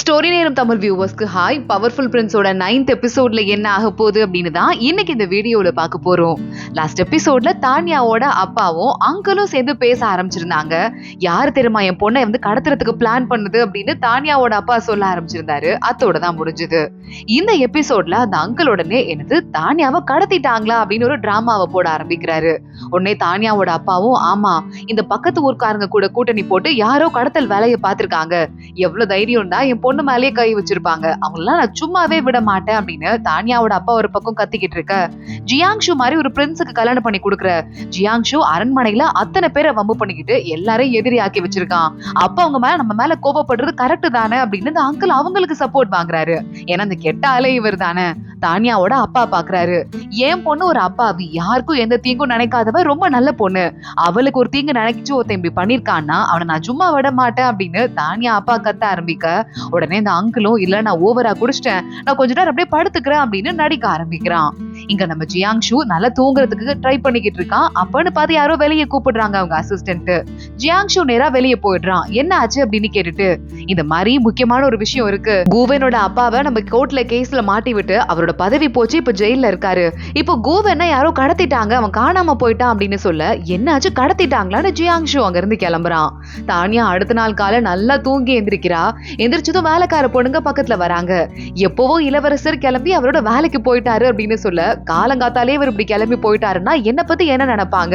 Story நேரம் Tamil வியூவர்ஸ்க்கு hi. Powerful பிரின்ஸோட 9th எபிசோட்ல என்ன ஆக போகுது அப்படின்னு தான் இன்னைக்கு இந்த வீடியோல பார்க்க போறோம். லாஸ்ட் எபிசோட்ல தானியாவோட அப்பாவும் அங்கிளும் சேர்ந்து பேச ஆரம்பிச்சிருந்தாங்க. யாரு தெரியுமா என் பொண்ணை கடத்துறதுக்கு பிளான் பண்ணுது அப்படின்னு தானியாவோட அப்பா சொல்ல ஆரம்பிச்சிருந்தாரு. அதோட தான் முடிஞ்சது. இந்த எபிசோட்ல அந்த அங்கிள் உடனே என்னது தானியாவை கடத்திட்டாங்களா அப்படின்னு ஒரு டிராமாவை போட ஆரம்பிக்கிறாரு. உடனே தானியாவோட அப்பாவும் ஆமா இந்த பக்கத்து ஊர்க்காரங்க கூட கூட்டணி போட்டு யாரோ கடத்தல் வேலையை பார்த்திருக்காங்க, எவ்வளவு தைரியம் தான் என் பொண்ணு மேலேயே கை வச்சிருப்பாங்க, அவங்களெல்லாம் நான் சும்மாவே விட மாட்டேன் அப்படின்னு தானியாவோட அப்பா ஒரு பக்கம் கத்திக்கிட்டு இருக்க, ஜியாங்ஷு மாதிரி ஒரு பிரின்ஸுக்கு கல்யாணம் பண்ணி கொடுக்குற ஜியாங்ஷு அரண்மனையில அத்தனை பேரை வம்பு பண்ணிக்கிட்டு எல்லாரையும் எதிரி ஆக்கி வச்சிருக்கான். அப்ப அவங்க மேல நம்ம மேல கோபப்படுறது கரெக்ட் தானே அப்படின்னு இந்த அங்கிள் அவங்களுக்கு சப்போர்ட் வாங்குறாரு. ஏன்னா அந்த கெட்ட ஆளே இவர் தானே. தானியாவோட அப்பா பாக்குறாரு, என் பொண்ணு ஒரு அப்பாவி, யாருக்கும் எந்த தீங்கும் நினைக்காதவ, ரொம்ப நல்ல பொண்ணு, அவளுக்கு ஒரு தீங்கு நினைச்சு ஒருத்தன் இப்படி பண்ணிருக்கான்னா அவனை நான் சும்மா விட மாட்டேன் அப்படின்னு தானியா அப்பா கத்த ஆரம்பிக்க, உடனே இந்த அங்கிளும் இல்ல நான் ஓவரா குடிச்சிட்டேன், நான் கொஞ்ச நேரம் அப்படியே படுத்துக்கிறேன் அப்படின்னு நடிக்க ஆரம்பிக்கிறான். இங்க நம்ம ஜியாங்ஷு நல்லா தூங்குறதுக்கு ட்ரை பண்ணிக்கிட்டு இருக்கான். அப்பன்னு பார்த்து யாரோ வெளியே கூப்பிடுறாங்க அவங்க அசிஸ்டன்ட். ஜியாங்ஷு நேரா வெளியே போயிடுறான். என்ன ஆச்சு அப்படின்னு கேட்டுட்டு, இந்த மாதிரி முக்கியமான ஒரு விஷயம் இருக்கு, கூவனோட அப்பாவை நம்ம கோர்ட்ல கேஸ்ல மாட்டி விட்டு அவரோட பதவி போச்சு, இப்ப ஜெயில இருக்காரு, இப்போ கூவனை யாரோ கடத்திட்டாங்க, அவன் காணாம போயிட்டான் அப்படின்னு சொல்ல, என்னாச்சு கடத்திட்டாங்களான்னு ஜியாங்ஷு அங்க இருந்து கிளம்புறான். தானியா அடுத்த நாள் காலை நல்லா தூங்கி எந்திரிக்கிறா. எந்திரிச்சதும் வேலைக்கார பொண்ணுங்க பக்கத்துல வராங்க. எப்பவோ இளவரசர் கிளம்பி அவரோட வேலைக்கு போயிட்டாரு அப்படின்னு சொல்ல, காலங்காத்தாலே இவர் இப்படி கிளம்பி போயிட்டாருன்னா என்ன பத்தி என்ன நினைப்பாங்க,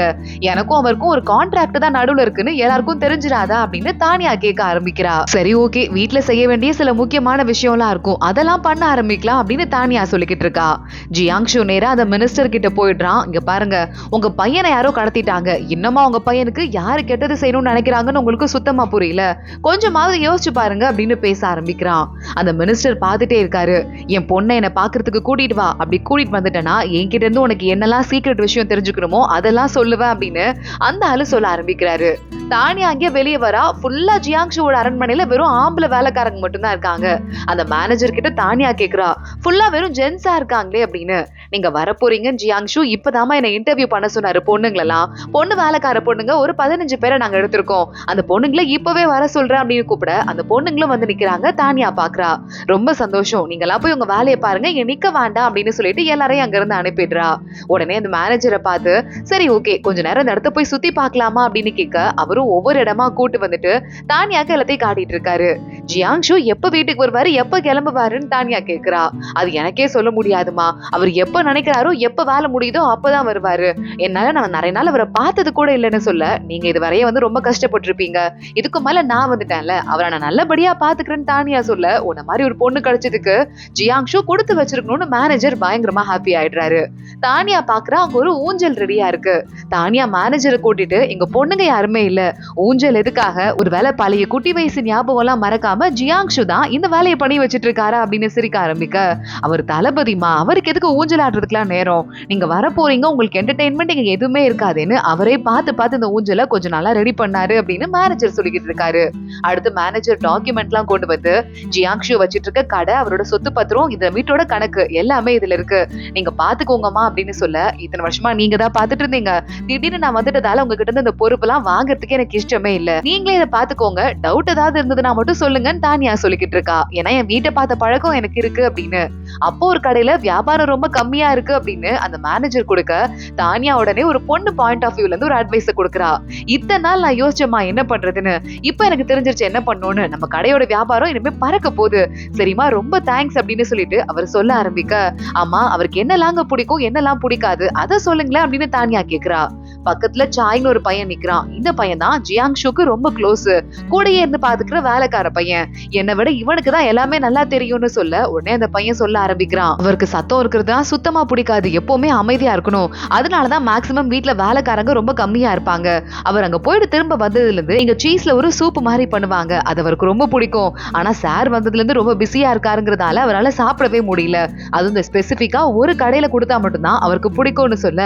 எனக்கும் அவருக்கும் ஒரு கான்ட்ராக்ட் தான் நடுவுல இருக்குன்னு எல்லாருக்கும் தெரிஞ்சிடாதா அப்படின்னு தானியா கேட்க ஆரம்பிக்கிறா. சரி ஓகே, வீட்டுல செய்ய வேண்டிய சில முக்கியமான விஷயம்லாம் இருக்கும், அதெல்லாம் பண்ண ஆரம்பிக்கலாம் அப்படின்னு தானியா சொல்லிக்கிட்டு இருக்கா. ஜியாங்ஷு நேரா அந்த மினிஸ்டர் கிட்ட போயிடுறான். இங்க பாருங்க, உங்க பையனை யாரோ கடத்திட்டாங்க, இன்னமா உங்க பையனுக்கு யாரு கெட்டது செய்யணும்னு நினைக்கிறாங்கன்னு உங்களுக்கு சுத்தமா புரியல, கொஞ்சமாவது யோசிச்சு பாருங்க அப்படின்னு பேச ஆரம்பிக்கிறான். அந்த மினிஸ்டர் பார்த்துட்டே இருக்காரு. என் பொண்ணை என்ன பாக்குறதுக்கு கூட்டிட்டு வா, அப்படி கூட்டிட்டு வந்துட்டேன்னா என்கிட்ட இருந்து உனக்கு என்னெல்லாம் சீக்ரெட் விஷயம் தெரிஞ்சுக்கணுமோ அதெல்லாம் சொல்லுவேன் அப்படின்னு அந்த ஆளு சொல்ல ஆரம்பிக்கிறாரு. தானியா அங்கே வெளியே வரா. ஃபுல்லா ஜியாங்ஷுவோட அரண்மனையில வெறும் ஆம்பளை வேலைக்காரங்க மட்டும்தான் இருக்காங்க. அந்த மேனேஜர் கிட்ட தானியா கேக்குறா, ஃபுல்லா வெறும் ஜென்ஸா இருக்காங்களே அப்படின்னு. நீங்க வரப்போறீங்க ஜியாங்ஷு, இப்பதாமா என்ன இன்டர்வியூ பண்ண சொன்னாரு பொண்ணுங்களெல்லாம், பொண்ணு வேலைக்கார பொண்ணுங்க ஒரு 15 பேரை நாங்க எடுத்திருக்கோம், அந்த பொண்ணுங்களை இப்பவே வர சொல்றேன் அப்படின்னு கூப்பிட அந்த பொண்ணுங்களும் வந்து நிக்கிறாங்க. தானியா பாக்குறா, ரொம்ப சந்தோஷம், நீங்க எல்லாம் போய் உங்க வேலையை பாருங்க, இங்க நிக்க வேண்டாம் அப்படின்னு சொல்லிட்டு எல்லாரையும் அங்க இருந்து அனுப்பிடுறா. உடனே அந்த மேனேஜரை பார்த்து, சரி ஓகே கொஞ்ச நேரம் இந்த இடத்த போய் சுத்தி பாக்கலாமா அப்படின்னு கேட்க, அவரும் ஒவ்வொரு இடமா கூட்டு வந்துட்டு தானியாக்கு எல்லாத்தையும் காட்டிட்டு இருக்காரு. ஜியாங்ஷு எப்ப வீட்டுக்கு வருவாரு, எப்ப கிளம்புவாருன்னு தானியா கேக்குறா. அது எனக்கே சொல்ல முடியாதுமா, அவர் எப்ப நினைக்கிறாரோ எப்ப வேலை முடியுதோ அப்பதான் வருவாரு, என்னால நான் நிறைய நாள் அவரை பார்த்தது கூட இல்லைன்னு சொல்ல, நீங்க இது வரைய ரொம்ப கஷ்டப்பட்டிருப்பீங்க, இதுக்கு மேல நான் வந்துட்டேன்ல, அவரை நான் நல்லபடியா பாத்துக்கிறேன்னு தானியா சொல்ல, உன்ன மாதிரி ஒரு பொண்ணு கிடைச்சதுக்கு ஜியாங்ஷு கொடுத்து வச்சிருக்கணும்னு மேனேஜர் பயங்கரமா ஹாப்பி ஆயிடுறாரு. தானியா பாக்குறா, அங்க ஒரு ஊஞ்சல் ரெடியா இருக்கு. தானியா மேனேஜரை கூட்டிட்டு, எங்க பொண்ணுங்க யாருமே இல்ல, ஊஞ்சல் எதுக்காக, ஒரு வேலை பழைய குட்டி வயசு ஞாபகம் எல்லாம் மறக்காம ஜியாங்ஷு தான் இந்த வேலையை பண்ணி வச்சிட்டு இருக்காரா அப்படின்னு சிரிக்க ஆரம்பிக்க, அவர் தளபதிமா, அவருக்கு எதுக்கு ஊஞ்சல் ஆடுறதுக்குலாம் நேரம், நீங்க வர போறீங்க, உங்களுக்கு என்டர்டைன்மெண்ட் இங்க எதுவுமே இருக்காதுன்னு அவரே பார்த்து இந்த ஊஞ்சலை கொஞ்சம் நல்லா ரெடி பண்ணாரு அப்படின்னு மேனேஜர் சொல்லிக்கிட்டு இருக்காரு. அடுத்து மேனேஜர் டாக்குமெண்ட் எல்லாம் கொண்டு வந்து, ஜியாங்ஷு வச்சிட்டு இருக்க கடை, அவரோட சொத்து பத்திரம், இந்த வீட்டோட கணக்கு எல்லாமே இதுல இருக்கு, நீங்க பாத்துக்கோங்கம்மா அப்படின்னு சொல்ல, இத்தனை வருஷமா நீங்க தான் பாத்துட்டு இருந்தீங்க, திடீர்னு நான் வந்துட்டதால உங்ககிட்ட இருந்து இந்த பொறுப்பு எல்லாம் வாங்குறதுக்கு எனக்கு இஷ்டமே இல்ல, நீங்களே இதை பாத்துக்கோங்க, டவுட் ஏதாவது இருந்ததுன்னா மட்டும் சொல்லுங்கன்னு தானியா சொல்லிக்கிட்டு இருக்கா. ஏன்னா என் வீட்டை பார்த்த பழக்கம் எனக்கு இருக்கு அப்படின்னு. அப்போ ஒரு கடையில வியாபாரம் ரொம்ப கம்மியா இருக்கு அப்படின்னு அந்த மேனேஜர் கொடுக்க, தானியா உடனே ஒரு பொண்ணு பாயிண்ட் ஆஃப் வியூல இருந்து ஒரு அட்வைஸ் கொடுக்குறா. இத்தனை நாள் நான் யோசிச்சேமா என்ன பண்றதுன்னு, இப்ப எனக்கு தெரிஞ்சிருச்சு என்ன பண்ணணும்னு, நம்ம கடையோட வியாபாரம் இனிமே பறக்க போகுது, சரிமா ரொம்ப தேங்க்ஸ் அப்படின்னு சொல்லிட்டு அவர் சொல்ல ஆரம்பிக்க, ஆமா அவருக்கு என்னெல்லாம் பிடிக்கும் என்னெல்லாம் பிடிக்காது அதை சொல்லுங்களேன் அப்படின்னு தானியா கேக்குறா. பக்கத்துல சாய்னு ஒரு பையன் நிக்கிறான். இந்த பையன் தான் ஜியாங்ஷுக்கு ரொம்ப க்ளோஸ், கூடயே இருந்து பாத்துக்கிற வேலைக்கார பையன், என்னை விட இவனுக்கு தான் எல்லாமே நல்லா தெரியும்னு சொல்ல, உடனே அந்த பையன் சொல்ல ஆரம்பிக்கிறான், அவருக்கு சத்தம் இருக்கிறது தான் சுத்தமா பிடிக்காது, எப்பவுமே அமைதியா இருக்கணும், அதனாலதான் மேக்சிமம் வீட்டுல வேலைக்காரங்க ரொம்ப கம்மியா இருப்பாங்க, அவர் அங்க போயிட்டு திரும்ப வந்ததுல இருந்து இங்க சீஸ்ல ஒரு சூப் மாதிரி பண்ணுவாங்க, அது அவருக்கு ரொம்ப பிடிக்கும், ஆனா சார் வந்ததுல இருந்து ரொம்ப பிஸியா இருக்காருங்கிறதால அவரால் சாப்பிடவே முடியல, அது இந்த ஸ்பெசிபிக்கா ஒரு கடையில கொடுத்தா மட்டும்தான் அவருக்கு பிடிக்கும்னு சொல்ல,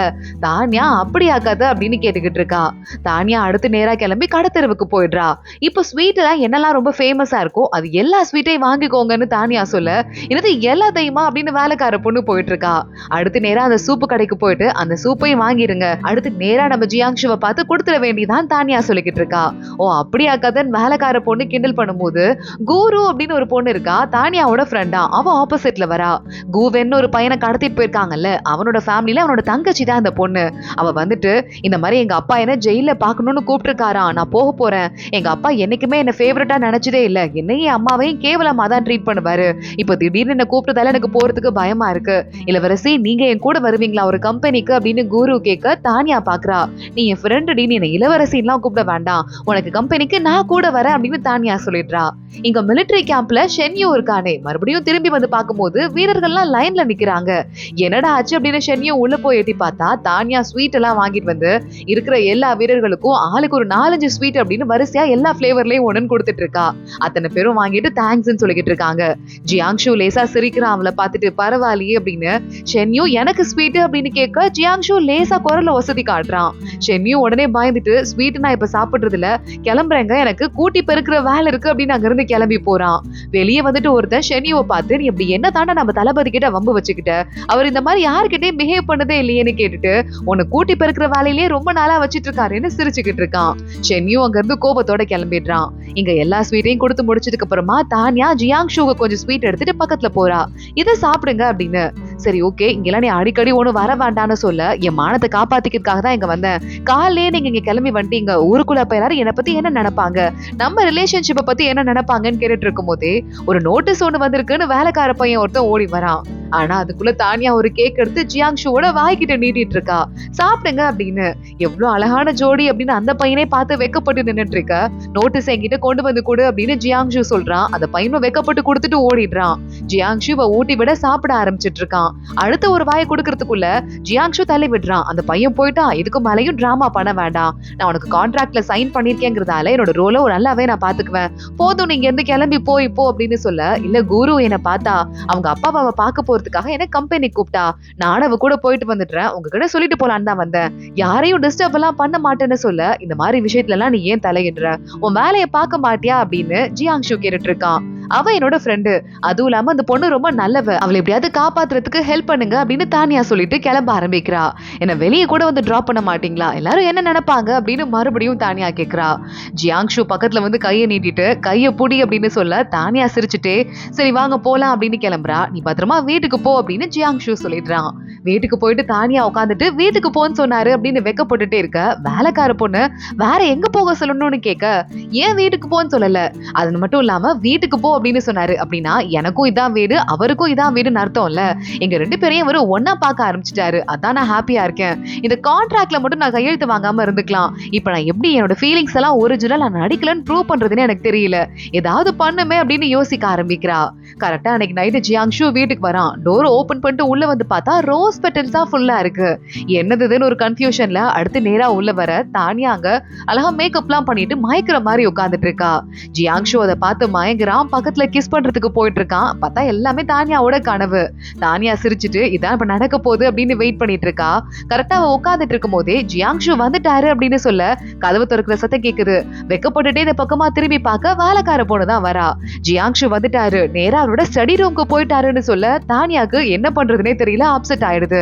தானியா அப்படியாக்காத அப்படின்னு கேட்டுக்கிட்டு இருக்கா. தானியா அடுத்து நேரா கிளம்பி கடத்தெருவுக்கு போயிடுறா. இப்போ ஸ்வீட் எல்லாம் என்னெல்லாம் ரொம்ப ஃபேமஸா இருக்கோ அது எல்லா ஸ்வீட்டையும் வாங்கிக்கோங்கன்னு தானியா சொல்ல, என்னது எல்லாத்தையுமா அப்படின்னு வேலைக்கார பொண்ணு போயிட்டு இருக்கா. அடுத்து நேரா அந்த சூப்பு கடைக்கு போயிட்டு அந்த சூப்பையும் வாங்கிருங்க, அடுத்து நேரா நம்ம ஜியாங்ஷுவை பார்த்து கொடுத்துட வேண்டியதான் தானியா சொல்லிக்கிட்டு இருக்கா. ஓ அப்படியா கதன் வேலைக்கார பொண்ணு கிண்டல் பண்ணும்போது, குரு அப்படின்னு ஒரு பொண்ணு இருக்கா, தானியாவோட ஃப்ரெண்டா, அவ ஆப்போசிட்ல வரா. குவென்னு ஒரு பையனை கடத்திட்டு போயிருக்காங்கல்ல, அவனோட ஃபேமிலில அவனோட தங்கச்சி தான் அந்த பொண்ணு. அவ வந்துட்டு இந்த மாதிரி எங்க அப்பா என்ன ஜெயில பாக்கணும்னு கூப்பிட்டுருக்காரா, நான் போக போறேன். எங்க அப்பா என்னைக்குமே என்ன ஃபேவரட்டா நினைச்சதே இல்ல, என்னையும் அம்மாவையும் கேவலமா தான் ட்ரீட் பண்ணுவாரு. இப்போ திடீர்னு என்ன கூப்பிட்டதால எனக்கு போறதுக்கு பயமா இருக்கு. இளவரசி நீங்க என் கூட வருவீங்களா ஒரு கம்பெனிக்கு அப்படின்னு குரு கேட்க தானியா பாக்குறா. நீ என் ஃப்ரெண்டு டி, நீ இளவரசின்லாம் கூப்பிட வேண்டாம், உனக்கு கம்பெனிக்கு நான் கூட வரேன் அப்படின்னு தானியா சொல்லிடுறா. இங்க மிலிட்டரி கேம்ப்ல ஷென்யூ இருக்கானே, மறுபடியும் திரும்பி வந்து பார்க்கும்போது வீரர்கள்லாம் லைன்ல நிக்கிறாங்க. என்னடா ஆச்சு அப்படின்னு ஷென்யூ உள்ள போய் எட்டி பார்த்தா தானியா ஸ்வீட் எல்லாம் வாங்கிட்டு வந்து இருக்கிற எல்லா வீரர்களுக்கும் ஆளுக்கு ஒரு 4-5 ஸ்வீட் அப்படின்னு வரிசையா எல்லா பிளேவர்லயும் ஒன்னு கொடுத்துட்டு இருக்கா. அத்தனை பேரும் வாங்கிட்டு தேங்க்ஸ் சொல்லிக்கிட்டு இருக்காங்க. ஜியாங்ஷு லேசா சிரிக்கிறான் அவளை பார்த்துட்டு, பரவாயில்லையே அப்படின்னு. ஷென்யூ எனக்கு ஸ்வீட் அப்படின்னு கேட்க ஜியாங்ஷு லேசா குரல்ல வசதி காட்டுறான். ஷென்யூ உடனே பயந்துட்டு, ஸ்வீட் நான் இப்ப சாப்பிடுறது இல்ல, கிளம்புறேங்க, எனக்கு கூட்டி பெருக்கிற வேலை இருக்கு அப்படின்னு அங்க இருந்து கிளம்பி போறான். வெளியே வந்துட்டு ஒருத்தன் ஷென்யூவை பார்த்து, நீ இப்படி என்ன தாண்டா நம்ம தளபதி கிட்ட வம்பு வச்சுக்கிட்ட, அவர் இந்த மாதிரி யாருக்கிட்டே பிஹேவ் பண்ணதே இல்லையேன்னு கேட்டுட்டு, உன்னை கூட்டி பெருக்கிற வேலையிலேயே ரொம்ப நாளா வச்சிட்டு இருக்காருன்னு சிரிச்சுக்கிட்டு இருக்கான். ஷென்யூ அங்க இருந்து கோபத்தோட கிளம்பிடுறான். இங்க எல்லா ஸ்வீட்டையும் கொடுத்து முடிச்சதுக்கு அப்புறமா தானியா ஜியாங்ஷுக்கு கொஞ்சம் ஸ்வீட் எடுத்துட்டு பக்கத்துல போறா. இதை சாப்பிடுங்க அப்படின்னு. சரி ஓகே, இங்கெல்லாம் நீ அடிக்கடி ஒண்ணு வர வேண்டான்னு சொல்ல, என் மானத்தை காப்பாத்திக்கிறதுக்காக தான் இங்க வந்தேன். காலையே நீங்க இங்க கிளம்பி வந்துட்டீங்க, ஊருக்குள்ள போய் எல்லாரும் என்னை பத்தி என்ன நினைப்பாங்க, நம்ம ரிலேஷன்ஷிப்பை பத்தி என்ன நினைப்பாங்கன்னு கேட்டுட்டு இருக்கும் போதே ஒரு நோட்டீஸ் ஒண்ணு வந்திருக்குன்னு வேலைக்கார பையன் ஒருத்தன் ஓடி வரான். ஆனா அதுக்குள்ள தானியா ஒரு கேக் எடுத்து ஜியாங்ஷுவோட வாய்கிட்ட நீட்டிட்டு இருக்கா. சாப்பிடுங்க அப்படின்னு. எவ்வளவு அழகான ஜோடி அப்படின்னு அந்த பையனே பார்த்து வெக்கப்பட்டு நின்னுட்டு இருக்க. நோட்டீஸ் என்கிட்ட கொண்டு வந்து கொடு அப்படின்னு ஜியாங்ஷு சொல்றான். அந்த பையனும் வெக்கப்பட்டு கொடுத்துட்டு ஓடிடுறான். ஜியாங்ஷுவை ஊட்டி விட சாப்பிட ஆரம்பிச்சிட்டு இருக்கான். அடுத்த ஒரு வாயை கொடுக்கறதுக்குள்ள ஜியாங்ஷு தள்ளி விடுறான். அந்த பையன் போயிட்டா, இதுக்கு மேலையும் டிராமா பண்ண வேண்டாம், நான் உனக்கு கான்ட்ராக்ட்ல சைன் பண்ணிருக்கேங்கிறதால என்னோட ரோலை நல்லாவே நான் பாத்துக்குவேன், போதும் நீங்க இருந்து கிளம்பி போய் போ அப்படின்னு சொல்ல, இல்ல குரு என்ன பார்த்தா அவங்க அப்பாவை பார்க்க போறதுக்காக என்ன கம்பெனி கூப்பிட்டா, நான் அவ கூட போயிட்டு வந்துடுறேன், உங்ககிட்ட சொல்லிட்டு போலான்னு தான் வந்தேன், யாரையும் டிஸ்டர்ப் எல்லாம் பண்ண மாட்டேன்னு சொல்ல, இந்த மாதிரி விஷயத்துல எல்லாம் நீ ஏன் தலையிடுற, உன் வேலையை பார்க்க மாட்டியா அப்படின்னு ஜியாங்ஷு கேட்டுட்டு இருக்கான். அவ என்னோட ஃப்ரெண்டு, அதுவும் இல்லாம அந்த பொண்ணு ரொம்ப நல்லவ, அவளை எப்படியாவது காப்பாத்துறதுக்கு ஹெல்ப் பண்ணுங்க அப்படின்னு தானியா சொல்லிட்டு கிளம்ப ஆரம்பிக்கிறா. என்ன வெளியே கூட வந்து டிராப் பண்ண மாட்டீங்களா, எல்லாரும் என்ன நினைப்பாங்க அப்படின்னு மறுபடியும் தானியா கேக்குறா. ஜியாங்ஷு பக்கத்துல வந்து கையை நீட்டிட்டு கையை புடி அப்படின்னு சொல்ல, தானியா சிரிச்சுட்டே சரி வாங்க போலாம் அப்படின்னு கிளம்புறா. நீ பத்திரமா வீட்டுக்கு போ அப்படின்னு ஜியாங்ஷு சொல்லிடுறான். வீட்டுக்கு போயிட்டு தானியா உட்காந்துட்டு வீட்டுக்கு போன்னு சொன்னாரு அப்படின்னு வெக்கப்பட்டுட்டே இருக்க, வேலைக்கார பொண்ணு வேற எங்க போக சொல்லணும்னு கேட்க, ஏன் வீட்டுக்கு போன்னு சொல்லல, அது மட்டும் இல்லாம வீட்டுக்கு போ அப்படின்னு சொன்னாரு அப்படின்னா எனக்கும் இதான் வீடு அவருக்கும் இதான் வீடுன்னு அர்த்தம் இல்ல, எங்க 2 பேரையும் அவரு ஒன்னா பார்க்க ஆரம்பிச்சிட்டாரு, அதான் நான் ஹாப்பியா இருக்கேன், இந்த கான்ட்ராக்ட்ல மட்டும் நான் கையெழுத்து வாங்காம இருந்துக்கலாம், இப்ப நான் எப்படி என்னோட ஃபீலிங்ஸ் எல்லாம் ஒரிஜினல் நான் நடிக்கலன்னு ப்ரூவ் பண்றதுன்னு எனக்கு தெரியல, ஏதாவது பண்ணுமே அப்படின்னு யோசிக்க ஆரம்பிக்கிறா. கரெக்டா அன்னைக்கு நைட்டு ஜியாங்ஷு வீட்டுக்கு வரான். டோர் ஓபன் பண்ணிட்டு உள்ள வந்து பார்த்தா ரோஸ் பெட்டல்ஸ் தான் ஃபுல்லா இருக்கு. என்னதுன்னு ஒரு கன்ஃபியூஷன்ல அடுத்து நேரா உள்ள வர, தானியா அங்க அழகா மேக்கப்லாம் பண்ணிட்டு மயக்கிற மாதிரி உட்கார்ந்துட்டு இருக்கா. ஜியாங்ஷு அதை பார்த்து மயங்குறான். பக்கத்துல கிஸ் பண்றதுக்கு போயிட்டு இருக்கான். பார்த்தா எல்லாமே தானியாவோட கனவு. தானியா சிரிச்சுட்டு இதான் இப்ப நடக்க போகுது அப்படின்னு வெயிட் பண்ணிட்டு இருக்கா. கரெக்டா அவ உட்கார்ந்துட்டு இருக்கும் போதே ஜியாங்ஷு வந்துட்டாரு அப்படின்னு சொல்ல, கதவு திறக்கிற சத்தம் கேக்குது. வெக்கப்பட்டுட்டே இந்த பக்கமா திரும்பி பார்க்க வேலைக்கார பொண்ணுதான் வரா. ஜியாங்ஷு வந்துட்டாரு, நேரா அவரோட ஸ்டடி ரூம்க்கு போயிட்டாருன்னு சொல்ல, தானியாக்கு என்ன பண்றதுனே தெரியல, அப்செட் ஆயிடுது.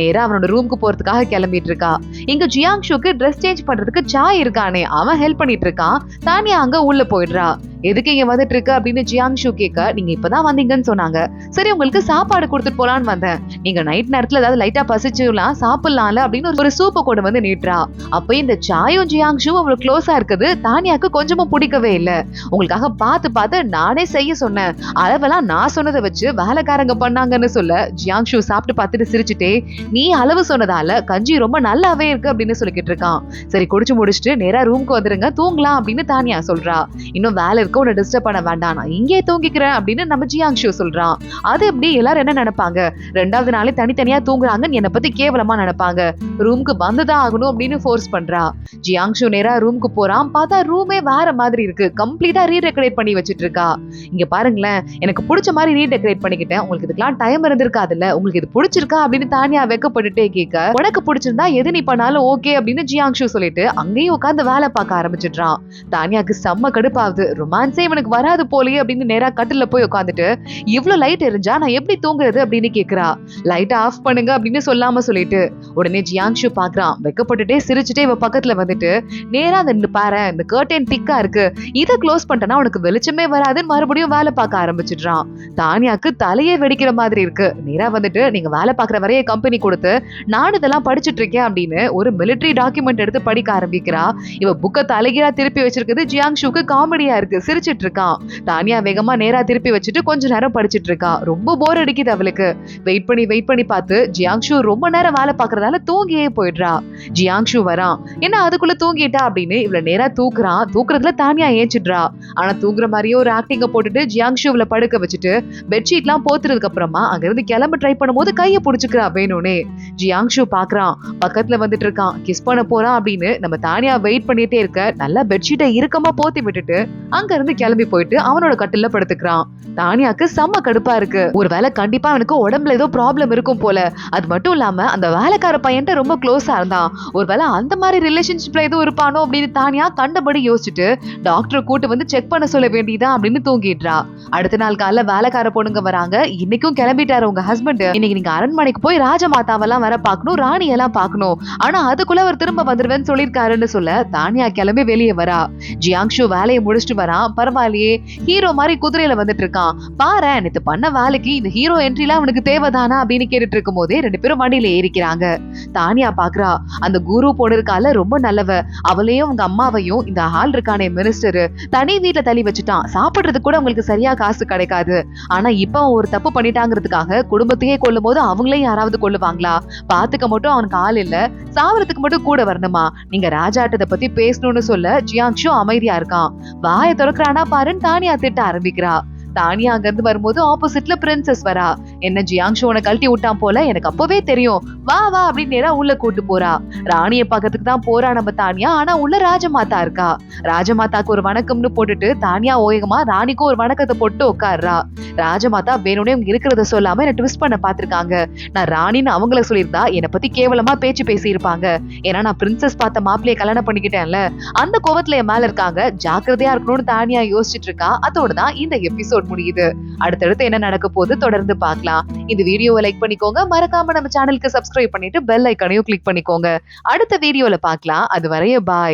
நேரா அவனோட ரூம்க்கு போறதுக்காக கிளம்பிட்டு இருக்கா. இங்க ஜியாங்ஷுக்கு ட்ரெஸ் சேஞ்ச் பண்றதுக்கு சாய் இருக்கானே, அவன் ஹெல்ப் பண்ணிட்டு இருக்கான். தானியா அங்க உள்ள போயிடுறா. எதுக்கு இங்க வந்துட்டு இருக்கு அப்படின்னு ஜியாங்ஷு கேட்க, நீங்க இப்பதான் வந்தீங்கன்னு சொன்னாங்க, சரி உங்களுக்கு சாப்பாடு கொடுத்துட்டு போலான்னு வந்தேன், நீங்க நைட் நேரத்துல ஏதாவது லைட்டா பசிச்சுலாம் சாப்பிடலாம்ல அப்படின்னு ஒரு சூப்பை கொண்டு வந்து நீட்டுறா. அப்ப இந்த சாயும் ஜியாங்ஷும் அவ்வளவு க்ளோஸா இருக்குது தானியாக்கு கொஞ்சமும் பிடிக்கவே இல்லை. உங்களுக்காக பார்த்து பார்த்து நானே செய்ய சொன்னேன், அளவெல்லாம் நான் சொன்னதை வச்சு வேலைக்காரங்க பண்ணாங்கன்னு சொல்ல, ஜியாங்ஷு சாப்பிட்டு பார்த்துட்டு சிரிச்சுட்டே, நீ அளவு சொன்னதால கஞ்சி ரொம்ப நல்லாவே இருக்கு அப்படின்னு சொல்லிக்கிட்டு இருக்கான். சரி குடிச்சு முடிச்சுட்டு நேரா ரூம்க்கு வந்துருங்க, தூங்கலாம் அப்படின்னு தானியா சொல்றா. இன்னும் வேலை முழுக்க உன்னை டிஸ்டர்ப் பண்ண வேண்டாம், நான் இங்கே தூங்கிக்கிறேன் அப்படின்னு நம்ம ஜியாங்ஷு சொல்றான். அது எப்படி எல்லாரும் என்ன நினைப்பாங்க, 2வது நாளே தனித்தனியா தூங்குறாங்கன்னு என்னை பத்தி கேவலமா நினைப்பாங்க, ரூமுக்கு வந்துதான் ஆகணும் அப்படின்னு ஃபோர்ஸ் பண்றா. ஜியாங்ஷு நேரா ரூமுக்கு போறான். பார்த்தா ரூமே வேற மாதிரி இருக்கு, கம்ப்ளீட்டா ரீடெக்கரேட் பண்ணி வச்சிட்டு இருக்கா. இங்க பாருங்களேன், எனக்கு பிடிச்ச மாதிரி ரீடெக்கரேட் பண்ணிக்கிட்டேன், உங்களுக்கு இதுக்கெல்லாம் டைம் இருந்திருக்காதுல்ல, உங்களுக்கு இது பிடிச்சிருக்கா அப்படின்னு தானியா வெக்கப்பட்டுட்டே கேட்க, உனக்கு பிடிச்சிருந்தா எது நீ பண்ணாலும் ஓகே அப்படின்னு ஜியாங்ஷு சொல்லிட்டு அங்கேயும் உட்காந்து வேலை பார்க்க ஆரம்பிச்சிடுறான். தானியாக்கு செம்ம கடுப்பாகுது, ரொமான்ஸே இவனுக்கு வராது போலயே அப்படின்னு நேரா கட்டில போய் உட்காந்துட்டு, இவ்வளவு லைட் எரிஞ்சா நான் எப்படி தூங்குறது அப்படின்னு கேக்குறா. லைட் ஆஃப் பண்ணுங்க அப்படின்னு சொல்லாம சொல்லிட்டு உடனே ஜியாங்ஷு பாக்குறான். வெக்கப்பட்டுட்டே சிரிச்சுட்டே இவ பக்கத்துல வந்துட்டு, நேரா அந்த பாரு, இந்த கர்டன் திக்கா இருக்கு, இதை க்ளோஸ் பண்ணிட்டனா உனக்கு வெளிச்சமே வராதுன்னு மறுபடியும் வேலை பார்க்க ஆரம்பிச்சிடுறான். தானியாக்கு தலையே வெடிக்கிற மாதிரி இருக்கு. நேரா வந்துட்டு, நீங்க வேலை பார்க்குற வரைய கம்பெனி கொடுத்து நான் இதெல்லாம் படிச்சுட்டு இருக்கேன் அப்படின்னு ஒரு மிலிட்டரி டாக்குமெண்ட் எடுத்து படிக்க ஆரம்பிக்கிறா. இவ புக்கை தலைகீழா திருப்பி வச்சிருக்கிறது ஜியாங்ஷுக்கு காமெடியா இருக்கு, சிரிச்சிட்டு இருக்கான். தானியா வேகமா நேரா திருப்பி வச்சுட்டு கொஞ்ச நேரம் படிச்சிட்டு இருக்கா. ரொம்ப போர் அடிக்குது அவளுக்கு. வெயிட் பண்ணி பார்த்து ஜியாங்ஷு ரொம்ப நேரம் வேலை பார்க்கறதால தூங்கியே போயிடுறா. ஜியாங்ஷு வரான். என்ன அதுக்குள்ள தூங்கிட்டா அப்படின்னு இவளை நேரா தூக்குறான். தூக்குறதுல தானியா ஏஞ்சிடுறா. ஆனா தூங்குற மாதிரியே ஒரு ஆக்டிங்க போட்டுட்டு ஜியாங்ஷு இவளை படுக்க வச்சுட்டு பெட்ஷீட்லாம் போத்துறதுக்கு அப்புறமா அங்க இருந்து கிளம்ப ட்ரை பண்ணும்போது கையை பிடிச்சுக்கிறா வேணும்னே. ஜியாங்ஷு பாக்குறான், பக்கத்துல வந்துட்டு இருக்கான், கிஸ் பண்ண போறான் அப்படின்னு நம்ம தானியா வெயிட் பண்ணிட்டே இருக்க, நல்லா பெட்ஷீட்டை இறுக்கமா போத்தி விட்டுட்டு அங்க இருந்து கிளம்பி போயிட்டு அவனோட கட்டில படுத்துக்கிறான். தானியாக்கு செம்ம கடுப்பா இருக்கு. ஒருவேளை கண்டிப்பா அவனுக்கு உடம்புல ஏதோ ப்ராப்ளம் இருக்கும் போல. அது மட்டும் இல்லாம அந்த வேலைக்கார பையன்ட்ட ரொம்ப க்ளோஸா இருந்தான், ஒருவேளை அந்த மாதிரி ரிலேஷன்ஷிப்ல எதுவும் இருப்பானோ அப்படின்னு தானியா கண்டபடி யோசிச்சுட்டு டாக்டரை கூட்டு வந்து செக் பண்ண சொல்ல வேண்டியதா அப்படின்னு தூங்கிடுறா. அடுத்த நாள் காலைல வேலைக்கார பொண்ணுங்க வராங்க. இன்னைக்கும் கிளம்பிட்டாரு உங்க ஹஸ்பண்ட், இன்னைக்கு நீங்க அரண்மனைக்கு போய் ராஜமாதாவெல்லாம் வர பாக்கணும், ராணி எல்லாம் பாக்கணும், ஆனா அதுக்குள்ள அவர் திரும்ப வந்துருவேன்னு சொல்லிருக்காருன்னு சொல்ல தானியா கிளம்பி வெளியே வரா. ஜியாங்ஷு வேலையை முடிச்சுட்டு வரான். பரவாயில்லையே, ஹீரோ மாதிரி குதிரையில வந்துட்டு இருக்கான். பாரு, நேத்து பண்ண வேலைக்கு இந்த ஹீரோ என்ட்ரிலாம் அவனுக்கு தேவைதானா அப்படின்னு கேட்டுட்டு இருக்கும் போதே 2 பேரும் வண்டியில ஏறிக்கிறாங்க. தானியா பாக்குறா, அந்த குரு பொண்ணு இருக்கால ரொம்ப நல்லவ, அவளையும் உங்க அம்மாவையும் இந்த ஆள் இருக்கானே மினிஸ்டர் தனி வீட்டுல தள்ளி வச்சுட்டான், சாப்பிடுறதுக்கு கூட உங்களுக்கு சரியா காசு கிடைக்காது, ஆனா இப்ப ஒரு தப்பு பண்ணிட்டாங்கிறதுக்காக குடும்பத்தையே கொல்லும் போது அவங்களையும் யாராவது கொல்லுவாங்களா, பாத்துக்க மட்டும் அவனுக்கு ஆள் இல்ல, சாவறதுக்கு மட்டும் கூட வரணுமா, நீங்க ராஜாட்டத்தை பத்தி பேசணும்னு சொல்ல ஜியாங்ஷு அமைதியா இருக்கான். வாயை திறக்கிறானா பாருன்னு தானியா திட்ட ஆரம்பிக்கிறா. தானியா அங்க இருந்து வரும்போது ஆப்போசிட்ல பிரின்சஸ் வரா. என்ன ஜியாங்ஷு உன கழட்டி விட்டான் போல, எனக்கு அப்பவே தெரியும், வா வா அப்படின்னு நேரா உள்ள கூட்டு போறா. ராணிய பக்கத்துக்கு தான் போறா நம்ம தானியா. ஆனா உள்ள ராஜமாதா இருக்கா. ராஜமாதாக்கு ஒரு வணக்கம்னு போட்டுட்டு தானியா ஓயகமா ராணிக்கும் ஒரு வணக்கத்தை போட்டு உட்கார்றா. ராஜமாதா வேணும்னே இவங்க இருக்கிறத சொல்லாம என்ன ட்விஸ்ட் பண்ண பாத்துருக்காங்க. நான் ராணின்னு அவங்கள சொல்லியிருந்தா என்னை பத்தி கேவலமா பேச்சு பேசி இருப்பாங்க. ஏன்னா நான் பிரின்சஸ் பார்த்த மாப்பிள்ளைய கல்யாணம் பண்ணிக்கிட்டேன்ல, அந்த கோவத்துல என் மேல இருக்காங்க, ஜாக்கிரதையா இருக்கணும்னு தானியா யோசிச்சுட்டு இருக்கா. அதோடதான் இந்த எபிசோட் முடியுது. அடுத்தடுத்து என்ன நடக்க போது தொடர்ந்து பார்க்கலாம். இந்த வீடியோவை லைக் பண்ணிக்கோங்க, மறக்காம நம்ம சேனலுக்கு சப்ஸ்கிரைப் பண்ணிட்டு பெல் ஐகானையும் கிளிக் பண்ணிக்கோங்க. அடுத்த வீடியோல பார்க்கலாம். அது வரைய பாய்.